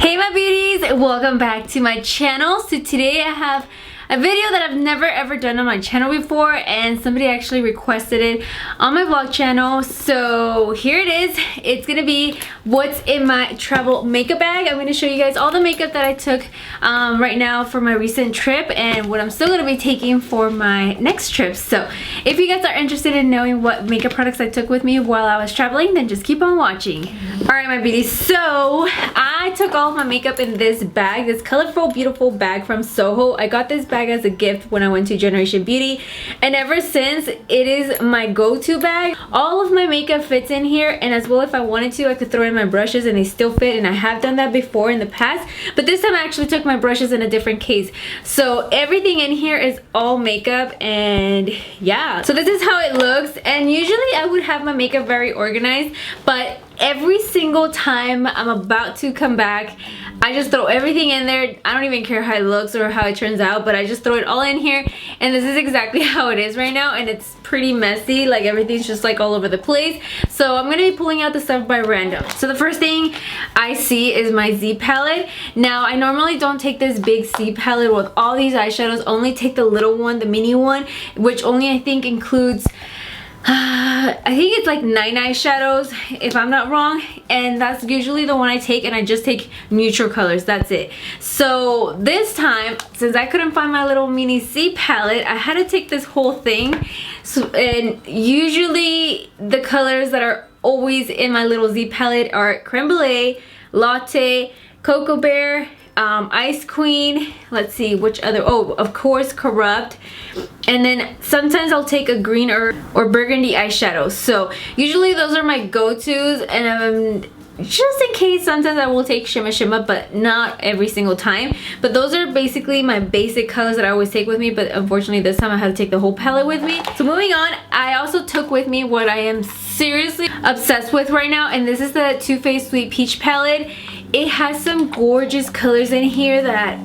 Hey my beauties, welcome back to my channel. So today I have a video that I've never ever done on my channel before, and somebody actually requested it on my vlog channel. So here it is. It's gonna be what's in my travel makeup bag. I'm gonna show you guys all the makeup that I took right now for my recent trip and what I'm still gonna be taking for my next trip. So if you guys are interested in knowing what makeup products I took with me while I was traveling, then just keep on watching. Alright my beauties, so I took all of my makeup in this bag, this colorful beautiful bag from Soho. I got this bag as a gift when I went to Generation Beauty, and ever since it is my go-to bag. All of my makeup fits in here, and as well if I wanted to I could throw in my brushes and they still fit, and I have done that before in the past, but this time I actually took my brushes in a different case. So everything in here is all makeup, and yeah, so this is how it looks. And usually I would have my makeup very organized, but every single time I'm about to come back, I just throw everything in there. I don't even care how it looks or how it turns out, but I just throw it all in here, and this is exactly how it is right now, and it's pretty messy. Like everything's just like all over the place. So I'm gonna be pulling out the stuff by random. So the first thing I see is my Z palette. Now I normally don't take this big Z palette with all these eyeshadows, only take the little one, the mini one, which only I think includes I think it's like 9 eyeshadows if I'm not wrong, and that's usually the one I take, and I just take neutral colors, that's it. So this time, since I couldn't find my little mini Z palette, I had to take this whole thing. So, and usually the colors that are always in my little Z palette are Creme Brulee, Latte, Cocoa Bear, Ice Queen, let's see which other, oh of course Corrupt, and then sometimes I'll take a green or burgundy eyeshadow. So usually those are my go-tos, and just in case sometimes I will take Shimmer Shimmer, but not every single time. But those are basically my basic colors that I always take with me, but unfortunately this time I had to take the whole palette with me. So moving on, I also took with me what I am seriously obsessed with right now, and this is the Too Faced Sweet Peach palette. It has some gorgeous colors in here that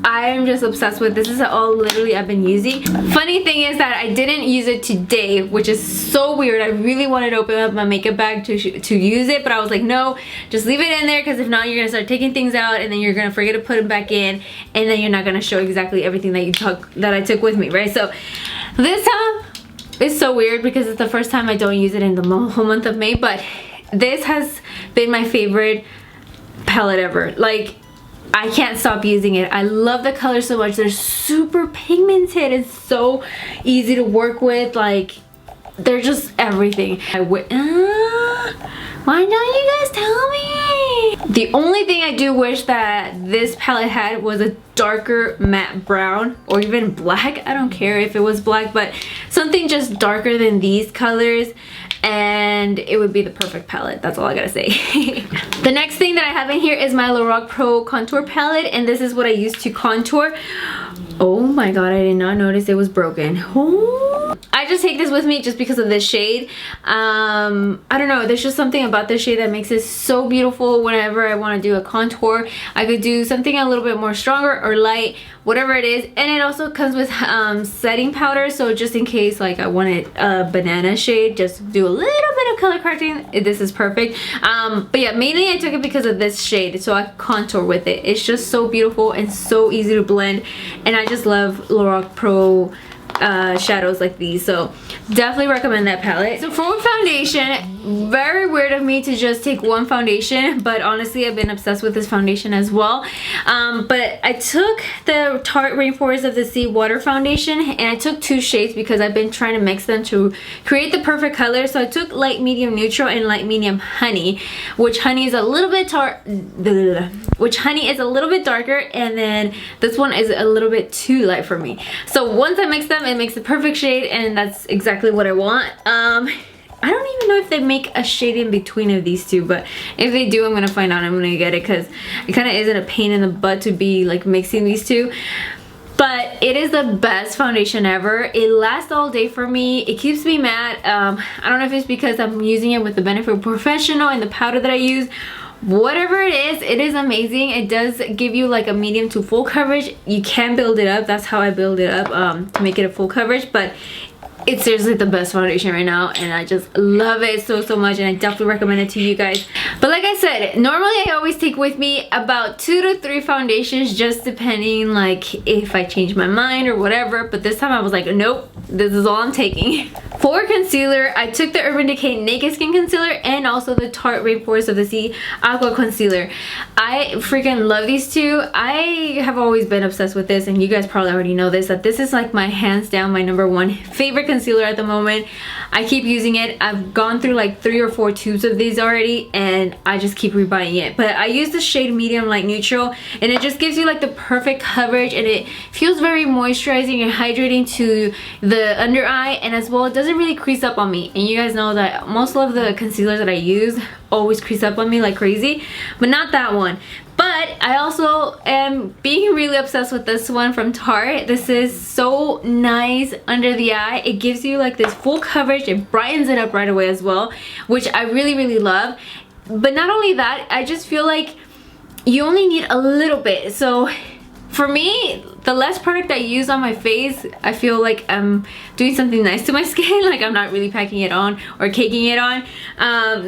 I am just obsessed with. This is all literally I've been using. Funny thing is that I didn't use it today, which is so weird. I really wanted to open up my makeup bag to use it, but I was like, no, just leave it in there, because if not you're gonna start taking things out and then you're gonna forget to put them back in, and then you're not gonna show exactly everything that I took with me, right? So this time it's so weird because it's the first time I don't use it in the whole month of May, but this has been my favorite palette ever. Like, I can't stop using it. I love the colors so much. They're super pigmented and so easy to work with. Like, they're just everything. Why don't you guys tell me? The only thing I do wish that this palette had was a darker matte brown, or even black. I don't care if it was black, but something just darker than these colors, and it would be the perfect palette. That's all I gotta say. The next thing that I have in here is my Lorac Pro Contour palette, and this is what I use to contour. Oh my god, I did not notice it was broken. Oh. I just take this with me just because of this shade. I don't know, there's just something about this shade that makes it so beautiful. Whenever I want to do a contour, I could do something a little bit more stronger or light, whatever it is. And it also comes with setting powder, so just in case like I wanted a banana shade, just do a little bit of color correcting, this is perfect. But yeah, mainly I took it because of this shade, so I contour with it. It's just so beautiful and so easy to blend, and I just love Lorac Pro shadows like these, so definitely recommend that palette. So for foundation, very weird of me to just take one foundation, but honestly I've been obsessed with this foundation as well. But I took the Tarte Rainforest of the Sea water foundation, and I took 2 shades because I've been trying to mix them to create the perfect color. So I took light medium neutral and light medium honey, which honey is a little bit darker, and then this one is a little bit too light for me. So once I mix them, it makes the perfect shade, and that's exactly what I want. I don't even know if they make a shade in between of these two, but if they do, I'm gonna find out. I'm gonna get it, because it kind of isn't a pain in the butt to be like mixing these two. But it is the best foundation ever. It lasts all day for me. It keeps me matte. I don't know if it's because I'm using it with the Benefit Professional and the powder that I use. Whatever it is amazing. It does give you like a medium to full coverage. You can build it up. That's how I build it up, to make it a full coverage. But It's seriously the best foundation right now, and I just love it so much, and I definitely recommend it to you guys. But like I said, normally I always take with me about 2 to 3 foundations, just depending like if I change my mind or whatever. But this time I was like, nope, this is all I'm taking. For concealer, I took the Urban Decay Naked Skin Concealer and also the Tarte Rainforest of the Sea Aqua Concealer. I freaking love these two. I have always been obsessed with this, and you guys probably already know this, that this is like my hands down my #1 favorite concealer at the moment. I keep using it. I've gone through like 3 or 4 tubes of these already, and I just keep rebuying it. But I use the shade Medium Light Neutral, and it just gives you like the perfect coverage, and it feels very moisturizing and hydrating to the under eye, and as well it doesn't really crease up on me. And you guys know that most of the concealers that I use always crease up on me like crazy, but not that one. But I also am being really obsessed with this one from Tarte. This is so nice under the eye. It gives you like this full coverage. It brightens it up right away as well, which I really love. But not only that, I just feel like you only need a little bit. So for me, the less product I use on my face, I feel like I'm doing something nice to my skin. Like I'm not really packing it on or caking it on.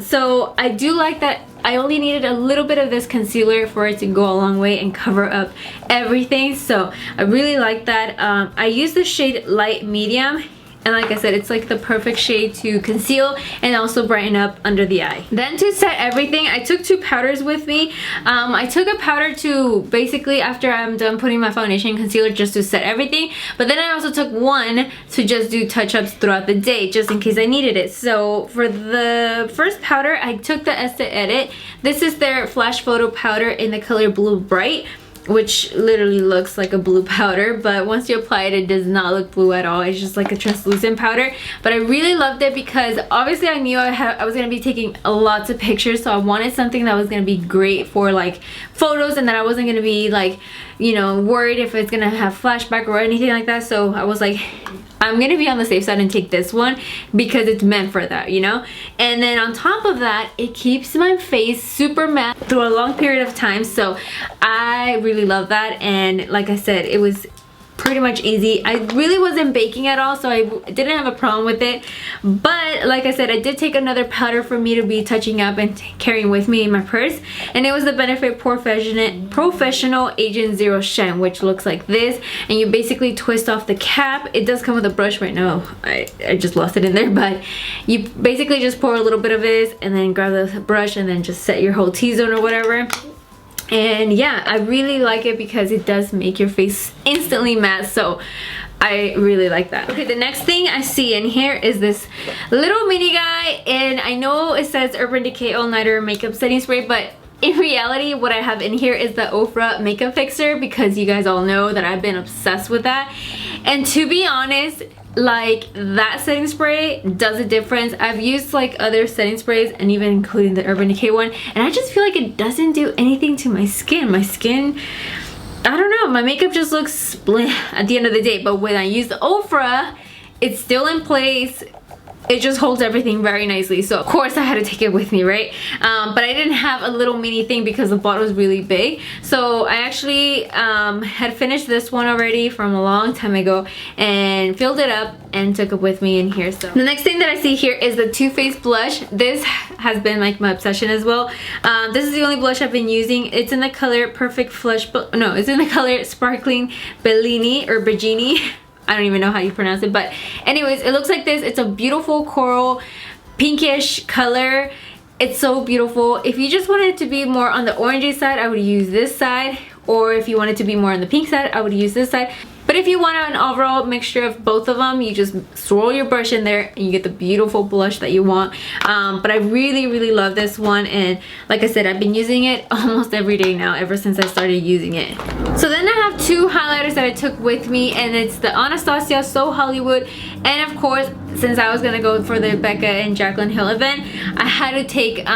So I do like that I only needed a little bit of this concealer for it to go a long way and cover up everything. So I really like that. I use the shade Light Medium. And like I said, it's like the perfect shade to conceal and also brighten up under the eye. Then to set everything, I took 2 powders with me. I took a powder to basically, after I'm done putting my foundation and concealer, just to set everything. But then I also took one to just do touch-ups throughout the day, just in case I needed it. So for the first powder, I took the Estee Edit. This is their Flash Photo Powder in the color Blue Bright, which literally looks like a blue powder, but once you apply it, it does not look blue at all. It's just like a translucent powder. But I really loved it because obviously I knew I was going to be taking lots of pictures, so I wanted something that was going to be great for like photos, and that I wasn't going to be like, you know, worried if it's going to have flashback or anything like that. So I was like, I'm gonna be on the safe side and take this one because it's meant for that, you know? And then on top of that, it keeps my face super matte through a long period of time. So I really love that. And like I said, it was pretty much easy. I really wasn't baking at all, so I didn't have a problem with it. But like I said, I did take another powder for me to be touching up and carrying with me in my purse, and it was the Benefit Professional Agent Zero Shine, which looks like this. And you basically twist off the cap. It does come with a brush right now. I just lost it in there, but you basically just pour a little bit of this and then grab the brush and then just set your whole T-zone or whatever. And yeah, I really like it because it does make your face instantly matte, so I really like that. Okay, the next thing I see in here is this little mini guy, and I know it says Urban Decay All Nighter Makeup Setting Spray, but in reality, what I have in here is the Ofra Makeup Fixer, because you guys all know that I've been obsessed with that. And to be honest, like, that setting spray does a difference. I've used like other setting sprays, and even including the Urban Decay one, and I just feel like it doesn't do anything to my skin. My skin, I don't know, my makeup just looks split at the end of the day. But when I use the Ofra, it's still in place. It just holds everything very nicely. So of course I had to take it with me, right? But I didn't have a little mini thing because the bottle was really big. So I actually had finished this one already from a long time ago and filled it up and took it with me in here. So the next thing that I see here is the Too Faced blush. This has been like my obsession as well. This is the only blush I've been using. It's in the color Perfect Flush, no, it's in the color Sparkling Bellini or Bergini. I don't even know how you pronounce it, but anyways, it looks like this. It's a beautiful coral pinkish color. It's so beautiful. If you just wanted it to be more on the orangey side, I would use this side, or if you wanted to be more on the pink side, I would use this side. But if you want an overall mixture of both of them, you just swirl your brush in there and you get the beautiful blush that you want. But I really love this one, and like I said, I've been using it almost every day now ever since I started using it. So then I have 2 highlighters that I took with me, and it's the Anastasia So Hollywood, and of course, since I was gonna go for the Becca and Jaclyn Hill event, I had to take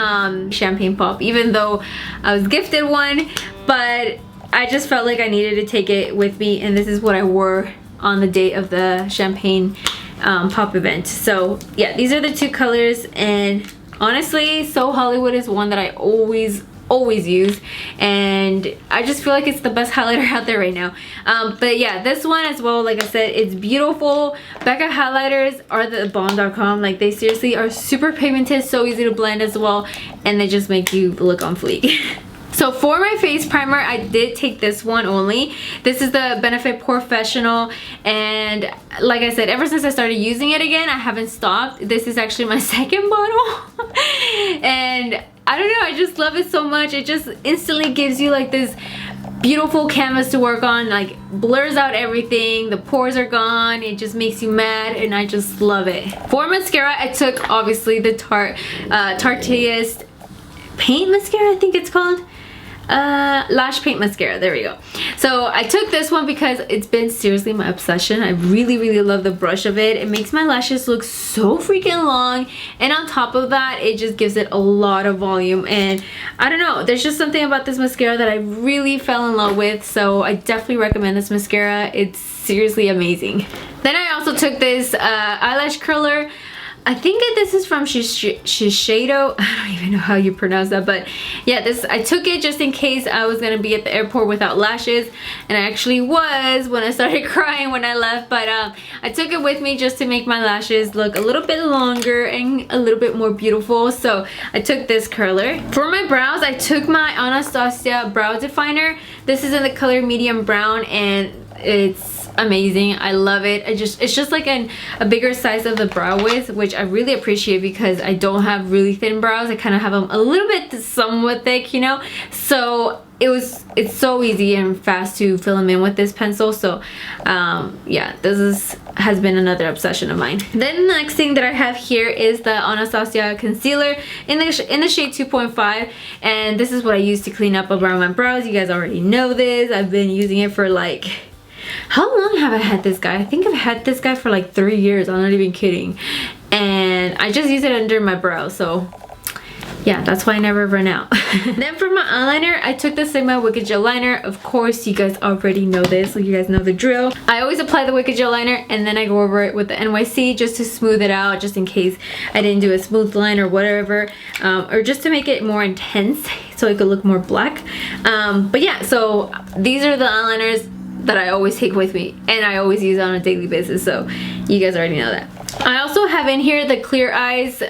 Champagne Pop, even though I was gifted one. But I just felt like I needed to take it with me, and this is what I wore on the day of the Champagne Pop event. So yeah, these are the 2 colors, and honestly, So Hollywood is one that I always always use, and I just feel like it's the best highlighter out there right now. But yeah, this one as well, like I said, it's beautiful. Becca highlighters are the bomb.com. Like, they seriously are super pigmented, so easy to blend as well, and they just make you look on fleek. So for my face primer, I did take this one only. This is the Benefit Professional, and like I said, ever since I started using it again, I haven't stopped. This is actually my second bottle. And I don't know, I just love it so much. It just instantly gives you like this beautiful canvas to work on, like blurs out everything, the pores are gone, it just makes you mad, and I just love it. For mascara, I took obviously the Tarte Paint Mascara, I think it's called. Lash Paint Mascara, there we go. So I took this one because it's been seriously my obsession. I really love the brush of it. It makes my lashes look so freaking long, and on top of that, it just gives it a lot of volume. And I don't know, there's just something about this mascara that I really fell in love with, so I definitely recommend this mascara. It's seriously amazing. Then I also took this eyelash curler. I think this is from Shiseido. I don't even know how you pronounce that, but yeah, I took it just in case I was gonna be at the airport without lashes, and I actually was when I started crying when I left, but I took it with me just to make my lashes look a little bit longer and a little bit more beautiful. So I took this curler. For my brows, I took my Anastasia brow definer. This is in the color medium brown, and it's amazing. I love it. It's just like a bigger size of the brow width, which I really appreciate because I don't have really thin brows. I kind of have them a little bit somewhat thick, you know, so it's so easy and fast to fill them in with this pencil. So yeah, this has been another obsession of mine. Then the next thing that I have here is the Anastasia concealer in the shade 2.5, and this is what I use to clean up around my brows. You guys already know this. I've been using it for like, how long have I had this guy? I think I've had this guy for like 3 years. I'm not even kidding. And I just use it under my brows, so yeah, that's why I never run out. Then for my eyeliner, I took the Sigma Wicked Gel Liner. Of course, you guys already know this, so you guys know the drill. I always apply the Wicked Gel Liner, and then I go over it with the NYC just to smooth it out, just in case I didn't do a smooth line or whatever, or just to make it more intense so it could look more black. But yeah, so these are the eyeliners that I always take with me, and I always use it on a daily basis, so you guys already know that. I also have in here the Clear Eyes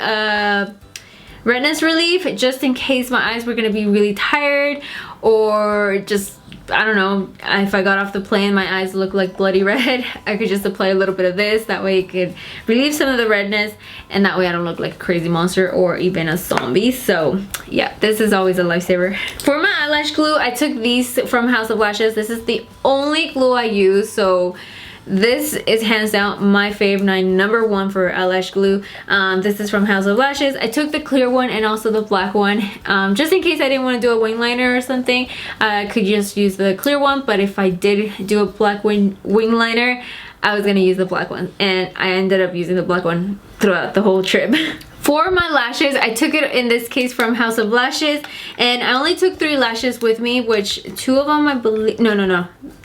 redness relief, just in case my eyes were gonna be really tired, or just, I don't know, if I got off the plane my eyes look like bloody red, I could just apply a little bit of this. That way it could relieve some of the redness, and that way I don't look like a crazy monster or even a zombie. So yeah, this is always a lifesaver. For my eyelash glue, I took these from House of Lashes. This is the only glue I use, so this is hands down my fave, my number one for eyelash glue. This is from House of Lashes. I took the clear one and also the black one, just in case I didn't want to do a wing liner or something. I could just use the clear one, but if I did do a black wing liner, I was gonna use the black one, and I ended up using the black one throughout the whole trip. For my lashes, I took it in this case from House of Lashes, and I only took 3 lashes with me, which 2 of them I believe, no,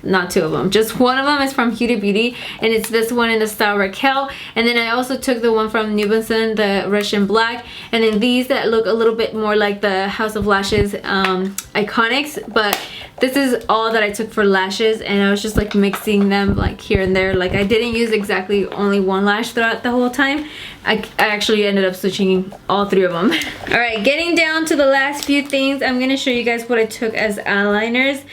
not 2 of them, just one of them is from Huda Beauty, and it's this one in the style Raquel. And then I also took the one from Nubenson, the Russian Black, and then these that look a little bit more like the House of Lashes Iconics. But this is all that I took for lashes, and I was just like mixing them like here and there. Like, I didn't use exactly only one lash throughout the whole time. I actually ended up switching all 3 of them. Alright, getting down to the last few things, I'm going to show you guys what I took as eyeliners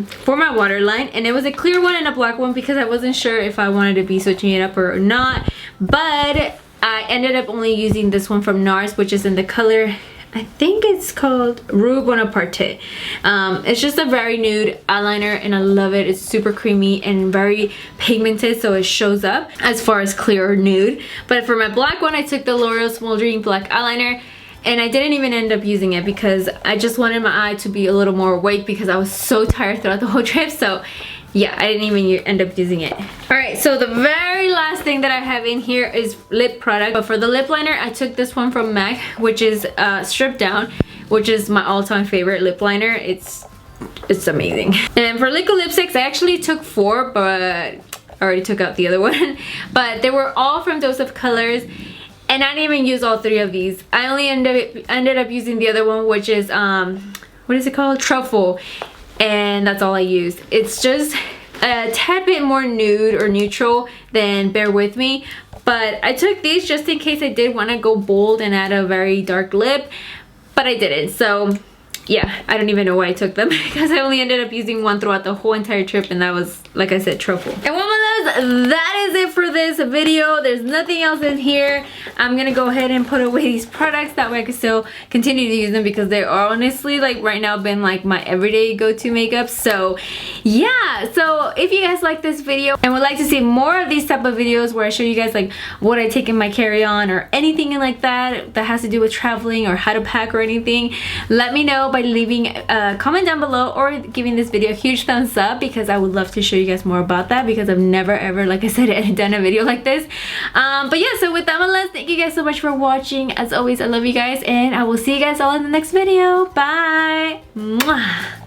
for my waterline. And it was a clear one and a black one because I wasn't sure if I wanted to be switching it up or not. But I ended up only using this one from NARS, which is in the color, I think it's called Rue Bonaparte. It's just a very nude eyeliner, and I love it. It's super creamy and very pigmented, so it shows up as far as clear or nude. But for my black one, I took the L'Oreal Smoldering Black Eyeliner, and I didn't even end up using it because I just wanted my eye to be a little more awake because I was so tired throughout the whole trip. So yeah, I didn't even end up using it. Alright, so the very last thing that I have in here is lip product. But for the lip liner, I took this one from MAC, which is Stripped Down, which is my all-time favorite lip liner. It's amazing. And for liquid lipsticks, I actually took 4, but I already took out the other one. But they were all from Dose of Colors. and I didn't even use all 3 of these. I only ended up using the other one, which is what is it called? Truffle, and that's all I used. It's just a tad bit more nude or neutral than Bear With Me, but I took these just in case I did want to go bold and add a very dark lip, but I didn't. So yeah, I don't even know why I took them because I only ended up using one throughout the whole entire trip, and that was, like I said, Truffle. And one of those, that is it for this video. There's nothing else in here. I'm gonna go ahead and put away these products, that way I can still continue to use them because they are honestly, like, right now been like my everyday go-to makeup. So yeah, so if you guys like this video and would like to see more of these type of videos where I show you guys like what I take in my carry-on or anything like that that has to do with traveling or how to pack or anything, let me know by leaving a comment down below or giving this video a huge thumbs up, because I would love to show you guys more about that, because I've never ever, like I said, done a video like this. But yeah, so with that one, thank you guys so much for watching. As always, I love you guys, and I will see you guys all in the next video. Bye. Mwah.